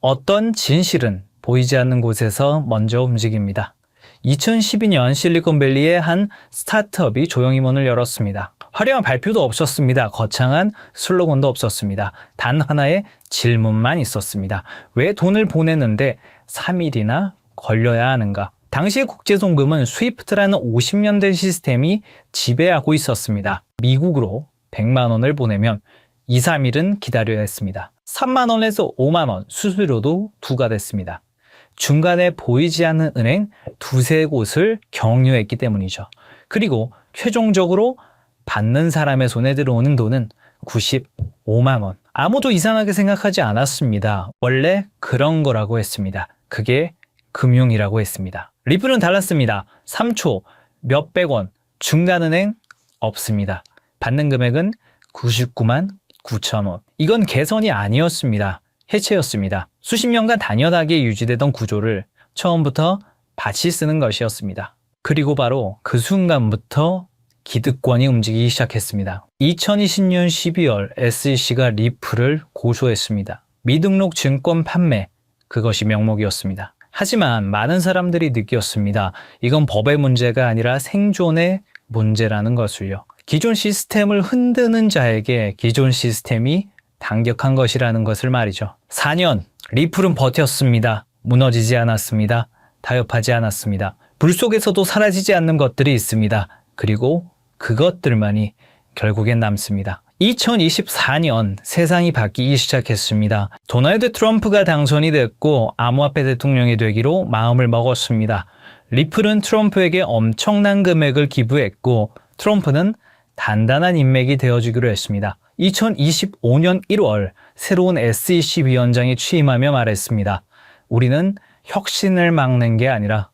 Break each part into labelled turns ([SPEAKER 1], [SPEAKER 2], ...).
[SPEAKER 1] 어떤 진실은 보이지 않는 곳에서 먼저 움직입니다. 2012년 실리콘밸리의 한 스타트업이 조용히 문을 열었습니다. 화려한 발표도 없었습니다. 거창한 슬로건도 없었습니다. 단 하나의 질문만 있었습니다. 왜 돈을 보내는데 3일이나 걸려야 하는가? 당시의 국제송금은 스위프트라는 50년 된 시스템이 지배하고 있었습니다. 미국으로 100만 원을 보내면 2, 3일은 기다려야 했습니다. 3만 원에서 5만 원 수수료도 부과됐습니다. 중간에 보이지 않는 은행 두세 곳을 경유했기 때문이죠. 그리고 최종적으로 받는 사람의 손에 들어오는 돈은 95만 원. 아무도 이상하게 생각하지 않았습니다. 원래 그런 거라고 했습니다. 그게 금융이라고 했습니다. 리플은 달랐습니다. 3초 몇백 원, 중간은행 없습니다. 받는 금액은 99만 9천 원. 이건 개선이 아니었습니다. 해체였습니다. 수십 년간 단연하게 유지되던 구조를 처음부터 다시 쓰는 것이었습니다. 그리고 바로 그 순간부터 기득권이 움직이기 시작했습니다. 2020년 12월 SEC가 리플을 고소했습니다. 미등록 증권 판매, 그것이 명목이었습니다. 하지만 많은 사람들이 느꼈습니다. 이건 법의 문제가 아니라 생존의 문제라는 것을요. 기존 시스템을 흔드는 자에게 기존 시스템이 당격한 것이라는 것을 말이죠. 4년 리플은 버텼습니다. 무너지지 않았습니다. 타협하지 않았습니다. 불 속에서도 사라지지 않는 것들이 있습니다. 그리고 그것들만이 결국엔 남습니다. 2024년 세상이 바뀌기 시작했습니다. 도널드 트럼프가 당선이 됐고 암호화폐 대통령이 되기로 마음을 먹었습니다. 리플은 트럼프에게 엄청난 금액을 기부했고 트럼프는 단단한 인맥이 되어주기로 했습니다. 2025년 1월 새로운 SEC 위원장이 취임하며 말했습니다. 우리는 혁신을 막는 게 아니라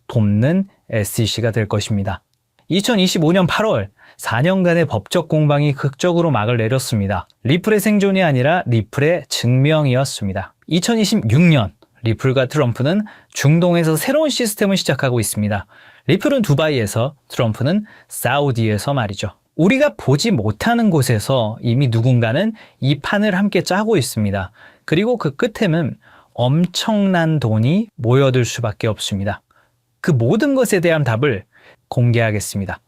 [SPEAKER 1] 돕는 SEC가 될 것입니다. 2025년 8월 4년간의 법적 공방이 극적으로 막을 내렸습니다. 리플의 생존이 아니라 리플의 증명이었습니다. 2026년 리플과 트럼프는 중동에서 새로운 시스템을 시작하고 있습니다. 리플은 두바이에서, 트럼프는 사우디에서 말이죠. 우리가 보지 못하는 곳에서 이미 누군가는 이 판을 함께 짜고 있습니다. 그리고 그 끝에는 엄청난 돈이 모여들 수밖에 없습니다. 그 모든 것에 대한 답을 공개하겠습니다.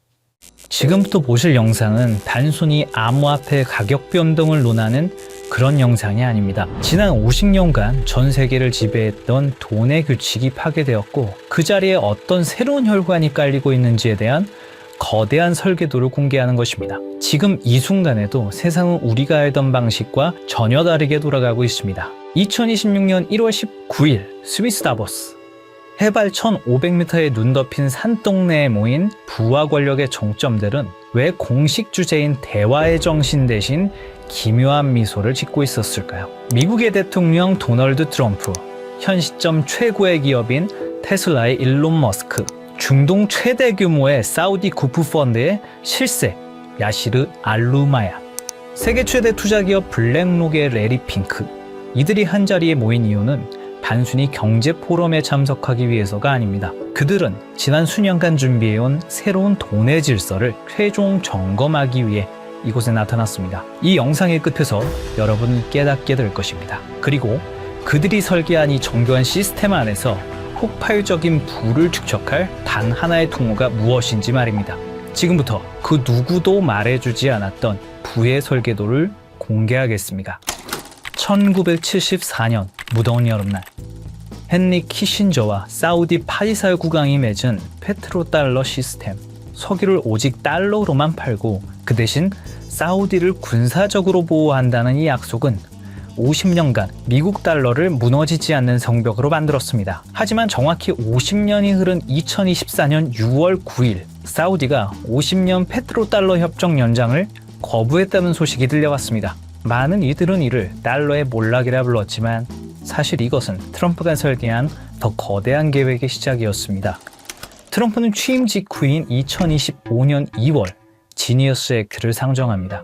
[SPEAKER 1] 지금부터 보실 영상은 단순히 암호화폐 가격 변동을 논하는 그런 영상이 아닙니다. 지난 50년간 전 세계를 지배했던 돈의 규칙이 파괴되었고 그 자리에 어떤 새로운 혈관이 깔리고 있는지에 대한 거대한 설계도를 공개하는 것입니다. 지금 이 순간에도 세상은 우리가 알던 방식과 전혀 다르게 돌아가고 있습니다. 2026년 1월 19일 스위스 다보스. 해발 1500m의 눈 덮인 산동네에 모인 부와 권력의 정점들은 왜 공식 주제인 대화의 정신 대신 기묘한 미소를 짓고 있었을까요? 미국의 대통령 도널드 트럼프, 현 시점 최고의 기업인 테슬라의 일론 머스크, 중동 최대 규모의 사우디 구프 펀드의 실세 야시르 알루마야, 세계 최대 투자기업 블랙록의 레리 핑크. 이들이 한자리에 모인 이유는 단순히 경제 포럼에 참석하기 위해서가 아닙니다. 그들은 지난 수년간 준비해온 새로운 돈의 질서를 최종 점검하기 위해 이곳에 나타났습니다. 이 영상의 끝에서 여러분은 깨닫게 될 것입니다. 그리고 그들이 설계한 이 정교한 시스템 안에서 폭발적인 부를 축적할 단 하나의 통로가 무엇인지 말입니다. 지금부터 그 누구도 말해주지 않았던 부의 설계도를 공개하겠습니다. 1974년 무더운 여름날, 헨리 키신저와 사우디 파이살 국왕이 맺은 페트로달러 시스템. 석유를 오직 달러로만 팔고 그 대신 사우디를 군사적으로 보호한다는 이 약속은 50년간 미국 달러를 무너지지 않는 성벽으로 만들었습니다. 하지만 정확히 50년이 흐른 2024년 6월 9일 사우디가 50년 페트로달러 협정 연장을 거부했다는 소식이 들려왔습니다. 많은 이들은 이를 달러의 몰락이라 불렀지만 사실 이것은 트럼프가 설계한 더 거대한 계획의 시작이었습니다. 트럼프는 취임 직후인 2025년 2월 지니어스 액트를 상정합니다.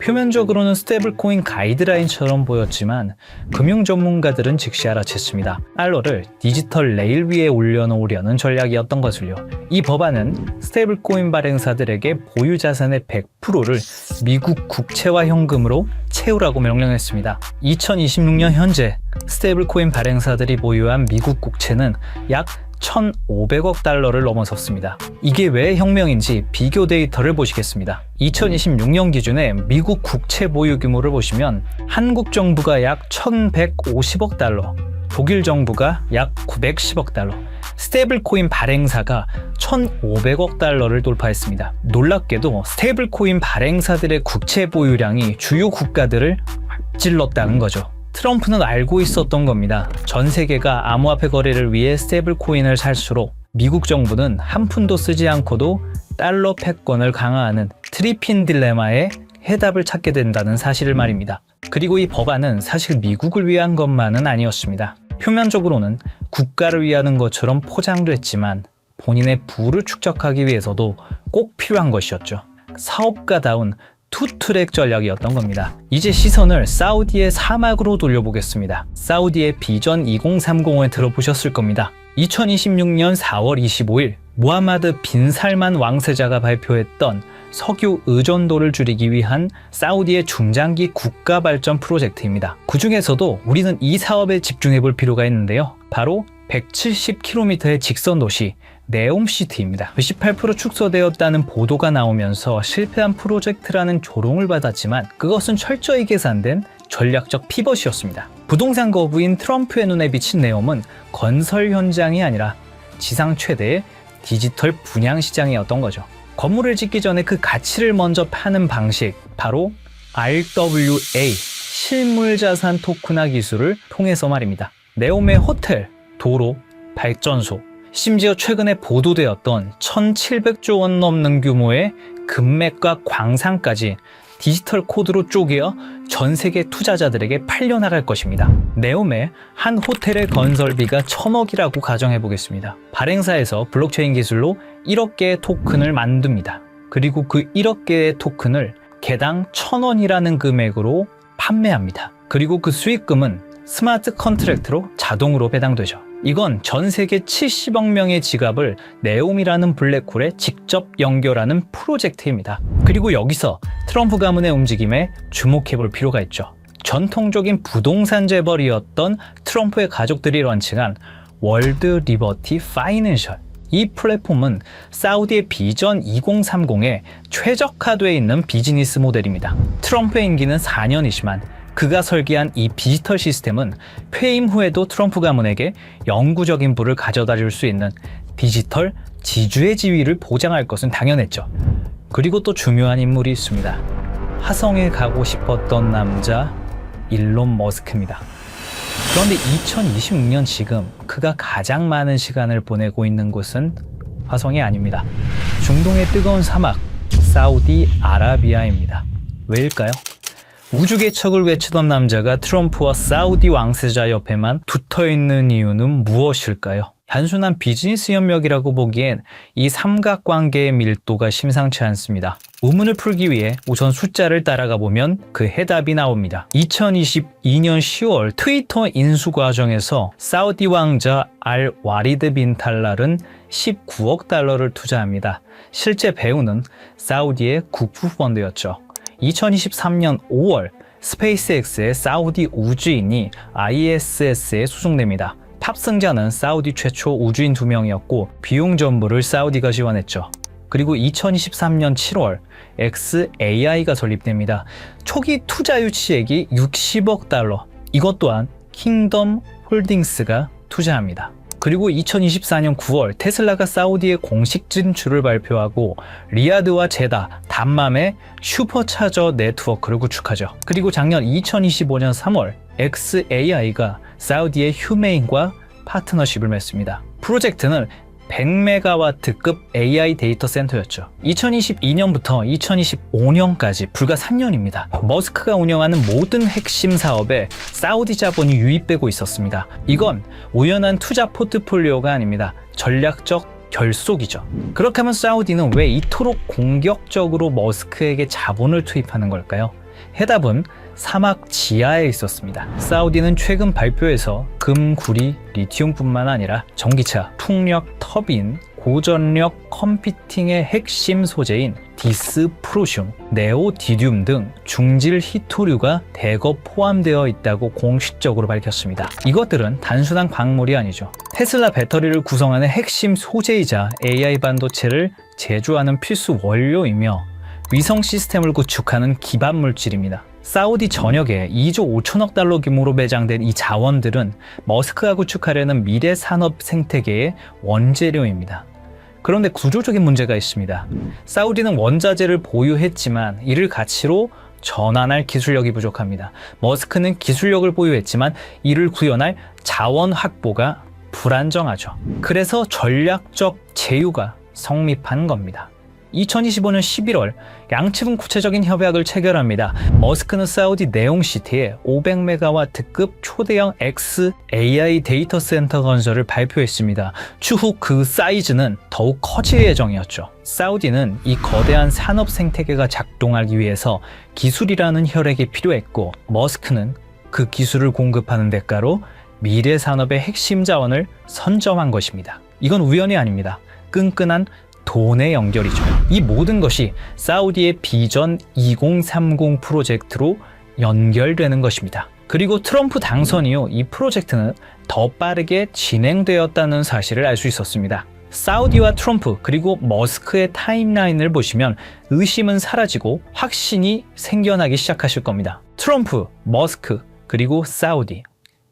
[SPEAKER 1] 표면적으로는 스테이블코인 가이드라인처럼 보였지만 금융 전문가들은 즉시 알아챘습니다. 달러를 디지털 레일 위에 올려놓으려는 전략이었던 것을요. 이 법안은 스테이블코인 발행사들에게 보유 자산의 100%를 미국 국채와 현금으로 채우라고 명령했습니다. 2026년 현재 스테이블코인 발행사들이 보유한 미국 국채는 약 1,500억 달러를 넘어섰습니다. 이게 왜 혁명인지 비교 데이터를 보시겠습니다. 2026년 기준의 미국 국채 보유 규모를 보시면 한국 정부가 약 1,150억 달러, 독일 정부가 약 910억 달러, 스테이블코인 발행사가 1,500억 달러를 돌파했습니다. 놀랍게도 스테이블코인 발행사들의 국채 보유량이 주요 국가들을 찔렀다는 거죠. 트럼프는 알고 있었던 겁니다. 전 세계가 암호화폐 거래를 위해 스테이블 코인을 살수록 미국 정부는 한 푼도 쓰지 않고도 달러 패권을 강화하는 트리핀 딜레마의 해답을 찾게 된다는 사실을 말입니다. 그리고 이 법안은 사실 미국을 위한 것만은 아니었습니다. 표면적으로는 국가를 위하는 것처럼 포장됐지만 본인의 부를 축적하기 위해서도 꼭 필요한 것이었죠. 사업가다운 투트랙 전략이었던 겁니다. 이제 시선을 사우디의 사막으로 돌려보겠습니다. 사우디의 비전 2030을 들어보셨을 겁니다. 2026년 4월 25일 무하마드 빈 살만 왕세자가 발표했던 석유 의존도를 줄이기 위한 사우디의 중장기 국가 발전 프로젝트입니다. 그 중에서도 우리는 이 사업에 집중해 볼 필요가 있는데요. 바로 170km의 직선 도시 네옴시티입니다. 98% 축소되었다는 보도가 나오면서 실패한 프로젝트라는 조롱을 받았지만 그것은 철저히 계산된 전략적 피벗이었습니다. 부동산 거부인 트럼프의 눈에 비친 네옴은 건설 현장이 아니라 지상 최대의 디지털 분양 시장이었던 거죠. 건물을 짓기 전에 그 가치를 먼저 파는 방식, 바로 RWA, 실물자산 토큰화 기술을 통해서 말입니다. 네옴의 호텔, 도로, 발전소, 심지어 최근에 보도되었던 1,700조 원 넘는 규모의 금맥과 광산까지 디지털 코드로 쪼개어 전 세계 투자자들에게 팔려나갈 것입니다. 네옴의 한 호텔의 건설비가 1,000억이라고 가정해 보겠습니다. 발행사에서 블록체인 기술로 1억 개의 토큰을 만듭니다. 그리고 그 1억 개의 토큰을 개당 1,000원이라는 금액으로 판매합니다. 그리고 그 수익금은 스마트 컨트랙트로 자동으로 배당되죠. 이건 전 세계 70억 명의 지갑을 네옴이라는 블랙홀에 직접 연결하는 프로젝트입니다. 그리고 여기서 트럼프 가문의 움직임에 주목해 볼 필요가 있죠. 전통적인 부동산 재벌이었던 트럼프의 가족들이 런칭한 월드 리버티 파이낸셜. 이 플랫폼은 사우디의 비전 2030에 최적화되어 있는 비즈니스 모델입니다. 트럼프의 임기는 4년이지만 그가 설계한 이 디지털 시스템은 퇴임 후에도 트럼프 가문에게 영구적인 부를 가져다 줄 수 있는 디지털 지주의 지위를 보장할 것은 당연했죠. 그리고 또 중요한 인물이 있습니다. 화성에 가고 싶었던 남자 일론 머스크입니다. 그런데 2026년 지금 그가 가장 많은 시간을 보내고 있는 곳은 화성이 아닙니다. 중동의 뜨거운 사막 사우디아라비아입니다. 왜일까요? 우주 개척을 외치던 남자가 트럼프와 사우디 왕세자 옆에만 붙어있는 이유는 무엇일까요? 단순한 비즈니스 협력이라고 보기엔 이 삼각관계의 밀도가 심상치 않습니다. 의문을 풀기 위해 우선 숫자를 따라가 보면 그 해답이 나옵니다. 2022년 10월 트위터 인수 과정에서 사우디 왕자 알 와리드 빈 탈랄은 19억 달러를 투자합니다. 실제 배우는 사우디의 국부 펀드였죠. 2023년 5월 스페이스X의 사우디 우주인이 ISS에 수송됩니다. 탑승자는 사우디 최초 우주인 2명이었고 비용 전부를 사우디가 지원했죠. 그리고 2023년 7월 xAI가 설립됩니다. 초기 투자 유치액이 60억 달러. 이것 또한 킹덤 홀딩스가 투자합니다. 그리고 2024년 9월 테슬라가 사우디의 공식 진출을 발표하고 리야드와 제다, 담맘의 슈퍼차저 네트워크를 구축하죠. 그리고 작년 2025년 3월 xAI가 사우디의 휴메인과 파트너십을 맺습니다. 프로젝트는 100메가와트급 AI 데이터 센터였죠. 2022년부터 2025년까지 불과 3년입니다. 머스크가 운영하는 모든 핵심 사업에 사우디 자본이 유입되고 있었습니다. 이건 우연한 투자 포트폴리오가 아닙니다. 전략적 결속이죠. 그렇다면 사우디는 왜 이토록 공격적으로 머스크에게 자본을 투입하는 걸까요? 해답은 사막 지하에 있었습니다. 사우디는 최근 발표에서 금, 구리, 리튬뿐만 아니라 전기차, 풍력, 터빈, 고전력 컴퓨팅의 핵심 소재인 디스프로슘, 네오디듐 등 중질 희토류가 대거 포함되어 있다고 공식적으로 밝혔습니다. 이것들은 단순한 광물이 아니죠. 테슬라 배터리를 구성하는 핵심 소재이자 AI 반도체를 제조하는 필수 원료이며 위성 시스템을 구축하는 기반 물질입니다. 사우디 전역에 2조 5천억 달러 규모로 매장된 이 자원들은 머스크가 구축하려는 미래 산업 생태계의 원재료입니다. 그런데 구조적인 문제가 있습니다. 사우디는 원자재를 보유했지만 이를 가치로 전환할 기술력이 부족합니다. 머스크는 기술력을 보유했지만 이를 구현할 자원 확보가 불안정하죠. 그래서 전략적 제휴가 성립한 겁니다. 2025년 11월 양측은 구체적인 협약을 체결합니다. 머스크는 사우디 네옴시티에 500메가와트급 초대형 XAI 데이터 센터 건설을 발표했습니다. 추후 그 사이즈는 더욱 커질 예정이었죠. 사우디는 이 거대한 산업 생태계가 작동하기 위해서 기술이라는 혈액이 필요했고, 머스크는 그 기술을 공급하는 대가로 미래 산업의 핵심 자원을 선점한 것입니다. 이건 우연이 아닙니다. 끈끈한 돈의 연결이죠. 이 모든 것이 사우디의 비전 2030 프로젝트로 연결되는 것입니다. 그리고 트럼프 당선 이후 이 프로젝트는 더 빠르게 진행되었다는 사실을 알 수 있었습니다. 사우디와 트럼프 그리고 머스크의 타임라인을 보시면 의심은 사라지고 확신이 생겨나기 시작하실 겁니다. 트럼프, 머스크, 그리고 사우디.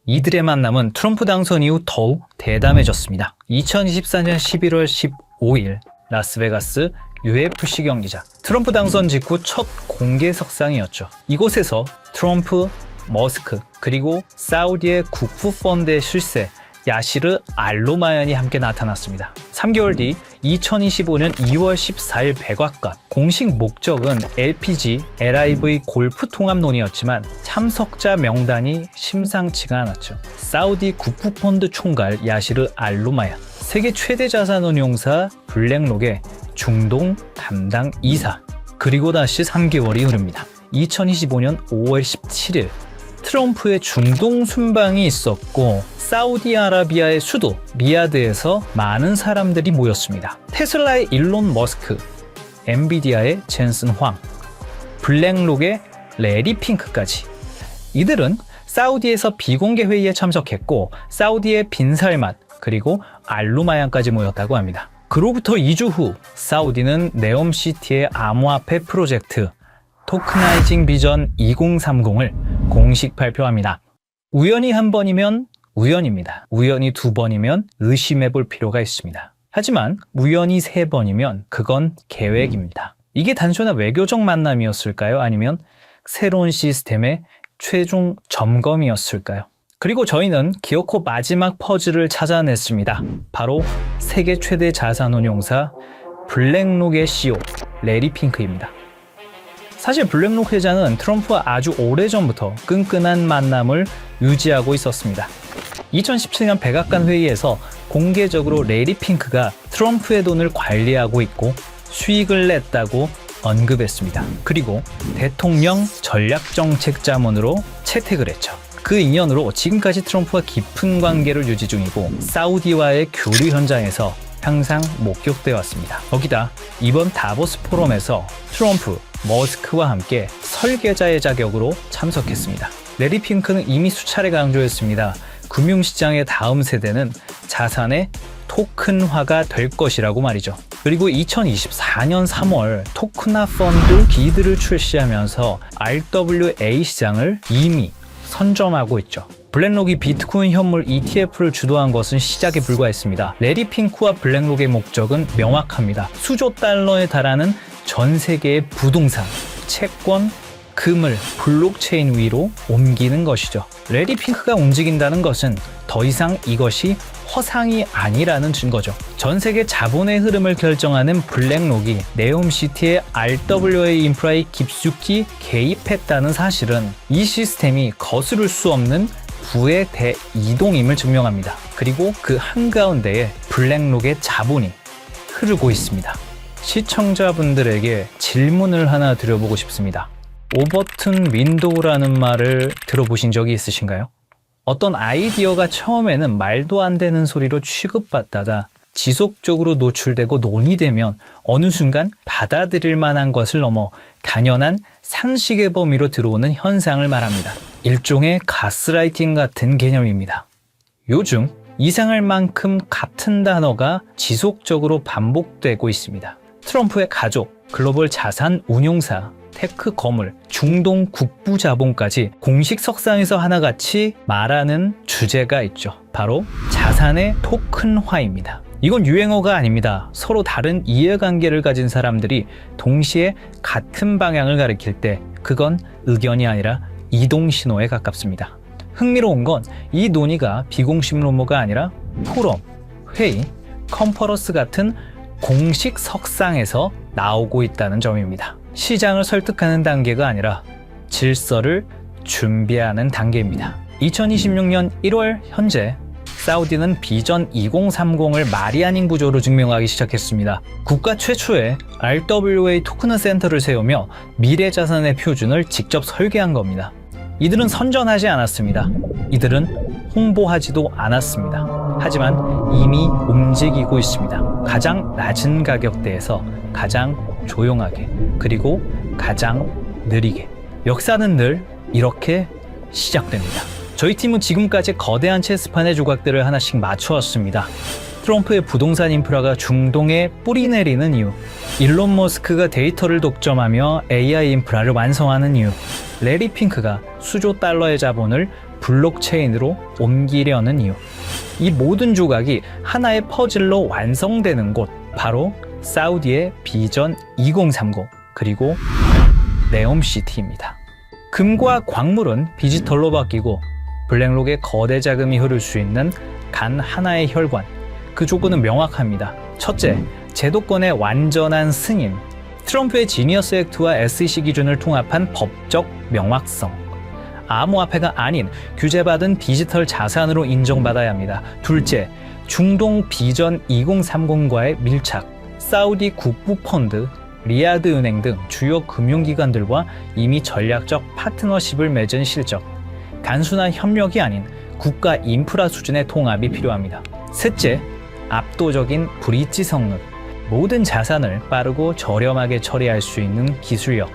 [SPEAKER 1] 이들의 만남은 트럼프 당선 이후 더욱 대담해졌습니다. 2024년 11월 15일 라스베가스 UFC 경기장. 트럼프 당선 직후 첫 공개 석상이었죠. 이곳에서 트럼프, 머스크, 그리고 사우디의 국부 펀드의 실세 야시르 알로마얀이 함께 나타났습니다. 3개월 뒤 2025년 2월 14일 백악관. 공식 목적은 LPG, LIV 골프 통합론이었지만 참석자 명단이 심상치가 않았죠. 사우디 국부펀드 총괄 야시르 알로마얀, 세계 최대 자산운용사 블랙록의 중동 담당 이사, 그리고 다시 3개월이 흐릅니다. 2025년 5월 17일 트럼프의 중동 순방이 있었고 사우디아라비아의 수도 리야드에서 많은 사람들이 모였습니다. 테슬라의 일론 머스크, 엔비디아의 젠슨 황, 블랙록의 레리 핑크까지. 이들은 사우디에서 비공개 회의에 참석했고 사우디의 빈살맛 그리고 알루마얀까지 모였다고 합니다. 그로부터 2주 후 사우디는 네옴시티의 암호화폐 프로젝트 토크나이징 비전 2030을 공식 발표합니다. 우연히 한 번이면 우연입니다. 우연히 두 번이면 의심해 볼 필요가 있습니다. 하지만 우연히 세 번이면 그건 계획입니다. 이게 단순한 외교적 만남이었을까요? 아니면 새로운 시스템의 최종 점검이었을까요? 그리고 저희는 기어코 마지막 퍼즐을 찾아냈습니다. 바로 세계 최대 자산운용사 블랙록의 CEO 레리 핑크입니다. 사실 블랙록 회장은 트럼프와 아주 오래전부터 끈끈한 만남을 유지하고 있었습니다. 2017년 백악관 회의에서 공개적으로 레리 핑크가 트럼프의 돈을 관리하고 있고 수익을 냈다고 언급했습니다. 그리고 대통령 전략정책자문으로 채택을 했죠. 그 인연으로 지금까지 트럼프와 깊은 관계를 유지 중이고 사우디와의 교류 현장에서 항상 목격되어 왔습니다. 거기다 이번 다보스 포럼에서 트럼프, 머스크와 함께 설계자의 자격으로 참석했습니다. 레리 핑크는 이미 수차례 강조했습니다. 금융시장의 다음 세대는 자산의 토큰화가 될 것이라고 말이죠. 그리고 2024년 3월 토크나 펀드 비드를 출시하면서 RWA 시장을 이미 선점하고 있죠. 블랙록이 비트코인 현물 ETF를 주도한 것은 시작에 불과했습니다. 레리 핑크와 블랙록의 목적은 명확합니다. 수조 달러에 달하는 전 세계의 부동산, 채권, 금을 블록체인 위로 옮기는 것이죠. 레리 핑크가 움직인다는 것은 더 이상 이것이 허상이 아니라는 증거죠. 전 세계 자본의 흐름을 결정하는 블랙록이 네옴시티의 RWA 인프라에 깊숙이 개입했다는 사실은 이 시스템이 거스를 수 없는 부의 대이동임을 증명합니다. 그리고 그 한가운데에 블랙록의 자본이 흐르고 있습니다. 시청자분들에게 질문을 하나 드려보고 싶습니다. 오버튼 윈도우라는 말을 들어보신 적이 있으신가요? 어떤 아이디어가 처음에는 말도 안 되는 소리로 취급받다가 지속적으로 노출되고 논의되면 어느 순간 받아들일 만한 것을 넘어 당연한 상식의 범위로 들어오는 현상을 말합니다. 일종의 가스라이팅 같은 개념입니다. 요즘 이상할 만큼 같은 단어가 지속적으로 반복되고 있습니다. 트럼프의 가족, 글로벌 자산 운용사, 테크 거물, 중동 국부 자본까지 공식 석상에서 하나같이 말하는 주제가 있죠. 바로 자산의 토큰화입니다. 이건 유행어가 아닙니다. 서로 다른 이해관계를 가진 사람들이 동시에 같은 방향을 가리킬 때 그건 의견이 아니라 이동신호에 가깝습니다. 흥미로운 건 이 논의가 비공식 루머가 아니라 포럼, 회의, 컨퍼런스 같은 공식 석상에서 나오고 있다는 점입니다. 시장을 설득하는 단계가 아니라 질서를 준비하는 단계입니다. 2026년 1월 현재 사우디는 비전 2030을 말이 아닌 구조로 증명하기 시작했습니다. 국가 최초의 RWA 토큰 센터를 세우며 미래 자산의 표준을 직접 설계한 겁니다. 이들은 선전하지 않았습니다. 이들은 홍보하지도 않았습니다. 하지만 이미 움직이고 있습니다. 가장 낮은 가격대에서 가장 조용하게, 그리고 가장 느리게. 역사는 늘 이렇게 시작됩니다. 저희 팀은 지금까지 거대한 체스판의 조각들을 하나씩 맞춰왔습니다. 트럼프의 부동산 인프라가 중동에 뿌리 내리는 이유, 일론 머스크가 데이터를 독점하며 AI 인프라를 완성하는 이유, 레리 핑크가 수조 달러의 자본을 블록체인으로 옮기려는 이유. 이 모든 조각이 하나의 퍼즐로 완성되는 곳, 바로 사우디의 비전 2030, 그리고 네옴시티입니다. 금과 광물은 디지털로 바뀌고 블랙록에 거대 자금이 흐를 수 있는 단 하나의 혈관, 그 조건은 명확합니다. 첫째, 제도권의 완전한 승인. 트럼프의 지니어스 액트와 SEC 기준을 통합한 법적 명확성. 암호화폐가 아닌 규제받은 디지털 자산으로 인정받아야 합니다. 둘째, 중동 비전 2030과의 밀착. 사우디 국부펀드, 리야드 은행 등 주요 금융기관들과 이미 전략적 파트너십을 맺은 실적. 단순한 협력이 아닌 국가 인프라 수준의 통합이 필요합니다. 셋째, 압도적인 브릿지 성능. 모든 자산을 빠르고 저렴하게 처리할 수 있는 기술력.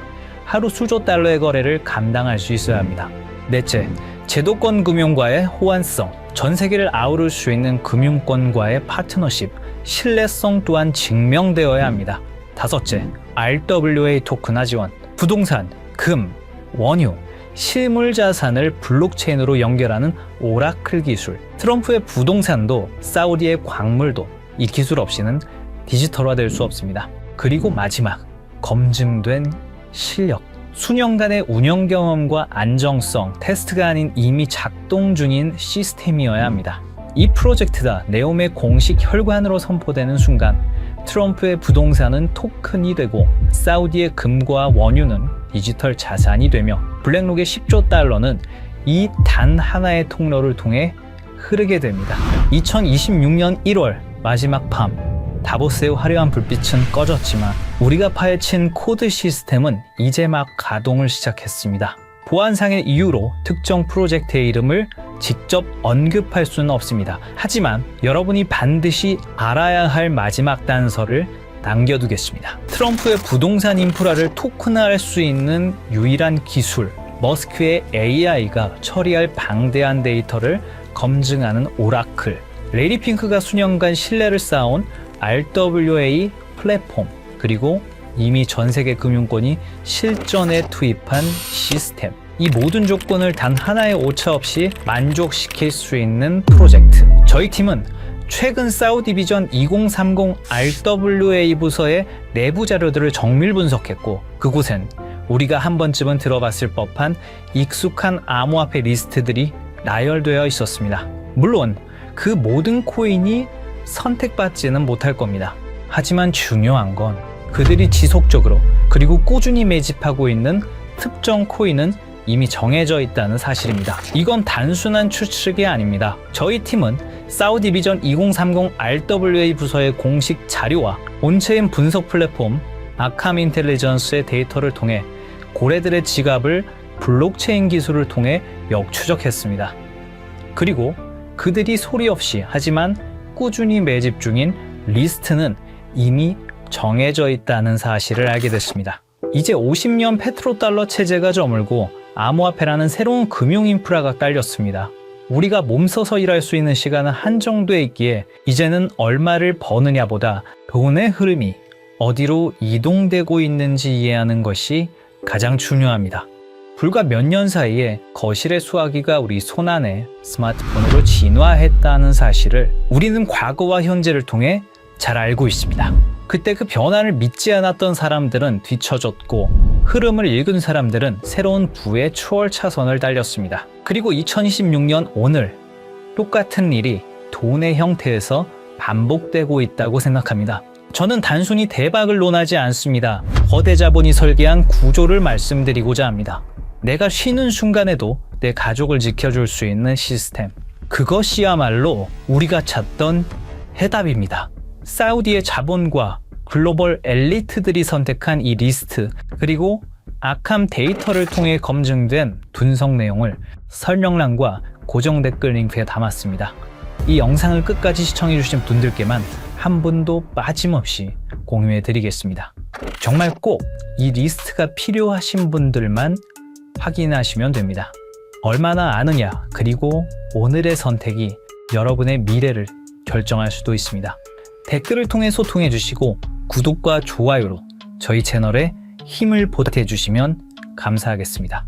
[SPEAKER 1] 하루 수조 달러의 거래를 감당할 수 있어야 합니다. 넷째, 제도권 금융과의 호환성. 전 세계를 아우를 수 있는 금융권과의 파트너십. 신뢰성 또한 증명되어야 합니다. 다섯째, RWA 토큰화 지원. 부동산, 금, 원유, 실물 자산을 블록체인으로 연결하는 오라클 기술. 트럼프의 부동산도 사우디의 광물도 이 기술 없이는 디지털화될 수 없습니다. 그리고 마지막, 검증된 실력. 수년간의 운영 경험과 안정성, 테스트가 아닌 이미 작동 중인 시스템이어야 합니다. 이 프로젝트가 네옴의 공식 혈관으로 선포되는 순간 트럼프의 부동산은 토큰이 되고 사우디의 금과 원유는 디지털 자산이 되며 블랙록의 10조 달러는 이 단 하나의 통로를 통해 흐르게 됩니다. 2026년 1월 마지막 밤, 다보스의 화려한 불빛은 꺼졌지만 우리가 파헤친 코드 시스템은 이제 막 가동을 시작했습니다. 보안상의 이유로 특정 프로젝트의 이름을 직접 언급할 수는 없습니다. 하지만 여러분이 반드시 알아야 할 마지막 단서를 남겨두겠습니다. 트럼프의 부동산 인프라를 토큰화할 수 있는 유일한 기술, 머스크의 AI가 처리할 방대한 데이터를 검증하는 오라클, 레리 핑크가 수년간 신뢰를 쌓아온 RWA 플랫폼, 그리고 이미 전 세계 금융권이 실전에 투입한 시스템. 이 모든 조건을 단 하나의 오차 없이 만족시킬 수 있는 프로젝트. 저희 팀은 최근 사우디 비전 2030 RWA 부서의 내부 자료들을 정밀 분석했고 그곳엔 우리가 한 번쯤은 들어봤을 법한 익숙한 암호화폐 리스트들이 나열되어 있었습니다. 물론 그 모든 코인이 선택받지는 못할 겁니다. 하지만 중요한 건 그들이 지속적으로 그리고 꾸준히 매집하고 있는 특정 코인은 이미 정해져 있다는 사실입니다. 이건 단순한 추측이 아닙니다. 저희 팀은 사우디 비전 2030 RWA 부서의 공식 자료와 온체인 분석 플랫폼 아캄 인텔리전스의 데이터를 통해 고래들의 지갑을 블록체인 기술을 통해 역추적했습니다. 그리고 그들이 소리 없이 하지만 꾸준히 매집 중인 리스트는 이미 정해져 있다는 사실을 알게 됐습니다. 이제 50년 페트로달러 체제가 저물고 암호화폐라는 새로운 금융 인프라가 깔렸습니다. 우리가 몸서서 일할 수 있는 시간은 한정돼 있기에 이제는 얼마를 버느냐보다 돈의 흐름이 어디로 이동되고 있는지 이해하는 것이 가장 중요합니다. 불과 몇 년 사이에 거실의 수화기가 우리 손안에 스마트폰으로 진화했다는 사실을 우리는 과거와 현재를 통해 잘 알고 있습니다. 그때 그 변화를 믿지 않았던 사람들은 뒤처졌고 흐름을 읽은 사람들은 새로운 부의 추월 차선을 달렸습니다. 그리고 2026년 오늘 똑같은 일이 돈의 형태에서 반복되고 있다고 생각합니다. 저는 단순히 대박을 논하지 않습니다. 거대 자본이 설계한 구조를 말씀드리고자 합니다. 내가 쉬는 순간에도 내 가족을 지켜줄 수 있는 시스템. 그것이야말로 우리가 찾던 해답입니다. 사우디의 자본과 글로벌 엘리트들이 선택한 이 리스트, 그리고 아캄 데이터를 통해 검증된 분석 내용을 설명란과 고정 댓글 링크에 담았습니다. 이 영상을 끝까지 시청해주신 분들께만 한 분도 빠짐없이 공유해드리겠습니다. 정말 꼭 이 리스트가 필요하신 분들만 확인하시면 됩니다. 얼마나 아느냐, 그리고 오늘의 선택이 여러분의 미래를 결정할 수도 있습니다. 댓글을 통해 소통해 주시고 구독과 좋아요로 저희 채널에 힘을 보태주시면 감사하겠습니다.